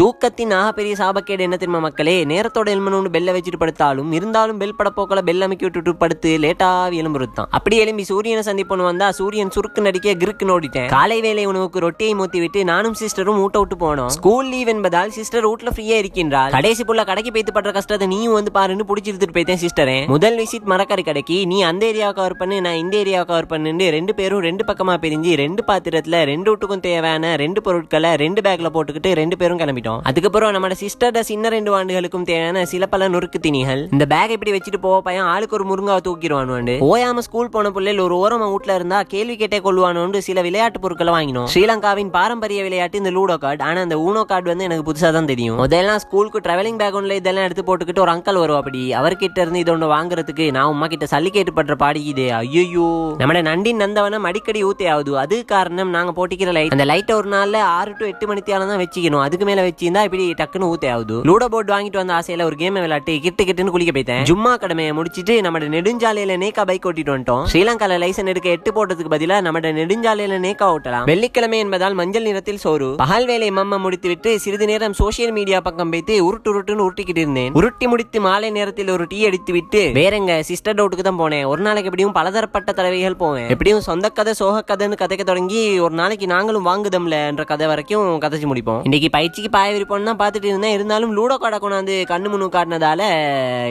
தூக்கத்தின் ஆகப்பெரிய சாபக்கேடு என்ன தெரியுமா மக்களே? நேரத்தோட எழுமணும்னு பெல்ல வச்சுட்டு படுத்தாலும் இருந்தாலும் பெல் படப்போக்கில் பெல் அமைக்கி விட்டுட்டு படுத்து லேட்டாக எலும்புறுத்தான். அப்படி எழும்பி சூரியனை சந்திப்போன்னு வந்தா சூரியன் சுருக்கு நடிக்க கிறுக்கு நோடிட்டேன். காலை வேலை உணவுக்கு ரொட்டியை மூத்தி விட்டு நானும் சிஸ்டரும் ஊட்ட விட்டு போனோம். ஸ்கூல் லீவ் என்பதால் சிஸ்டர் வீட்டுல ஃப்ரீயா இருக்கின்றாள். கடைசி புள்ள கடைக்கு போய்த்து படுற கஷ்டத்தை நீயும் வந்து பாருன்னு பிடிச்சிருத்துட்டு போய்த்தேன் சிஸ்டரே. முதல் விசிட் மரக்கறி கடைக்கு. நீ அந்த ஏரியாவுக்கு கவர் பண்ணு, நான் இந்த ஏரியாவுக்கு கவர் பண்ணுன்னு ரெண்டு பேரும் ரெண்டு பக்கமா பிரிஞ்சு ரெண்டு பாத்திரத்துல ரெண்டு வீட்டுக்கும் தேவையான ரெண்டு பொருட்களை ரெண்டு பேக்ல போட்டுக்கிட்டு ரெண்டு பேரும் கிளம்பிட்டோம். அதுக்கப்புறம் நம்ம சிஸ்டர் சின்ன 2 ஆண்டுகளுக்கும் தேவையான சில பல நொறுக்கு திணிகள். இந்த பேக் இப்படி வச்சுட்டு போக பையன் ஆளுக்கு ஒரு முருங்காவை தூக்கிடுவானு. ஓயாம ஸ்கூல் போன பிள்ளைகள் ஒரு ஓரமா வீட்டுல இருந்தா கேள்வி கேட்டே கொள்வானு சில விளையாட்டு பொருட்களை வாங்கினோம். ஸ்ரீலங்காவின் பாரம்பரிய விளையாட்டு இந்த லூடோ கார்டு. ஆனா அந்த ஊனோ கார்டு வந்து எனக்கு புதுசா தான் தெரியும். முதல்லாம் ஸ்கூலுக்கு டிராவலிங் பேக் ஒன்ல இதெல்லாம் எடுத்து போட்டுக்கிட்டு ஒரு அங்கிள் வருவா. அப்படி அவர்கிட்ட இருந்து இது ஒன்று வாங்குறதுக்கு நான் உமா கிட்ட சல்லி கேட்டு படுற பாடிக்குது. ஐயோ, நம்ம நண்டின் நந்தவனம் அடிக்கடி ஊத்தே ஆகுது. அது காரணம் நாங்க போட்டிக்கிற லைட். அந்த லைட் ஒரு நாள்ல 6 to 8 மணித்தியால தான் வச்சுக்கணும். அதுக்கு மேல வச்சிருந்தா இப்படி டக்குன்னு ஊத்தே ஆகுது. லூடோ போர்டு வாங்கிட்டு வந்த ஆசையில ஒரு கேம் விளையாட்டு கிட்டுன்னு குளிக்க போயிட்டேன். ஜும்மா கடமையை முடிச்சிட்டு நம்ம நெடுஞ்சாலையில நேக்கா பைக் ஓட்டிட்டு வந்துட்டோம். ஸ்ரீலங்கால லைசன் எடுக்க 8 போட்டதுக்கு பதிலா நம்ம நெடுஞ்சாலையில நேக்கா ஓட்டலாம். வெள்ளிக்கிழமை என்பதால் மஞ்சள் நிறத்தில் சோறு. பகல் வேலை மம்ம முடித்து விட்டு சிறிது நேரம் சோசியல் மீடியா பக்கம் வைத்து உருட்டுன்னு உருட்டிக்கிட்டு இருந்தேன். உருட்டி முடித்து மாலை நேரத்தில் ஒரு டீ அடித்து விட்டு வேறங்க சிஸ்டர் டவுட்டுக்கு தான் போனேன். ஒரு நாளைக்கு எப்படியும் பலதரப்பட்ட தலைவைகள் போவேன். எப்படியும் சொந்த கதை சோக கதைன்னு கதைக்க தொடங்கி ஒரு நாளைக்கு நாங்களும் வாங்குதம்ல என்ற கதை வரைக்கும் கதைச்சு முடிப்போம். இன்னைக்கு பயிற்சிக்கு பாய விரிப்போம் தான் பார்த்துட்டு இருந்தேன். இருந்தாலும் லூடோ கார்டை கொண்டாந்து கண்ணு முன்னு காட்டினதால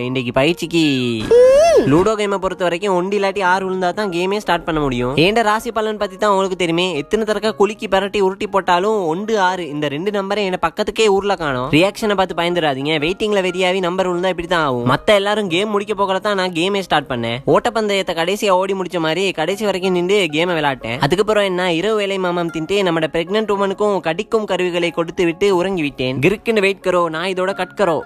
இன்னைக்கு பயிற்சிக்கு லூடோ கேமை பொறுத்த வரைக்கும் 1 இல்லாட்டி 6 விழுந்தா தான் கேமே ஸ்டார்ட் பண்ண முடியும். ஏண்ட ராசி பலன் பத்தி தான் உங்களுக்கு தெரியுமே. எத்தனை தரக்க குலுக்கி பரட்டி உருட்டி போட்டாலும் 1 6 இந்த 2 நம்பரை என்ன பக்கத்துக்கே ஊர்ல காணும். ரியாக்ஷனை பார்த்து பயந்துடாதீங்க. வெயிட்டிங்ல வெறியாவி நம்பர் விழுந்தா இப்படி தான் ஆகும். மத்த எல்லாரும் கேம் முடிக்க போகல தான் நான் கேமே ஸ்டார்ட் பண்ணேன். ஓட்டப்பந்தயத்தை கடைசியா ஓடி முடிச்ச மாதிரி கடைசி வரைக்கும் நின்று கேமை விளையாட்டேன். அதுக்கப்புறம் என்ன இரவு வேலை மாமம் தின்ட்டு நம்ம பிரெக்னன்ட் உமனுக்கும் கடிக்கும் கருவிகளை கொடுத்து விட்டு உறங்கி விட்டேன். கிறுக்குன்னு வெயிட் கரோ, நான் இதோட கட் கரோ.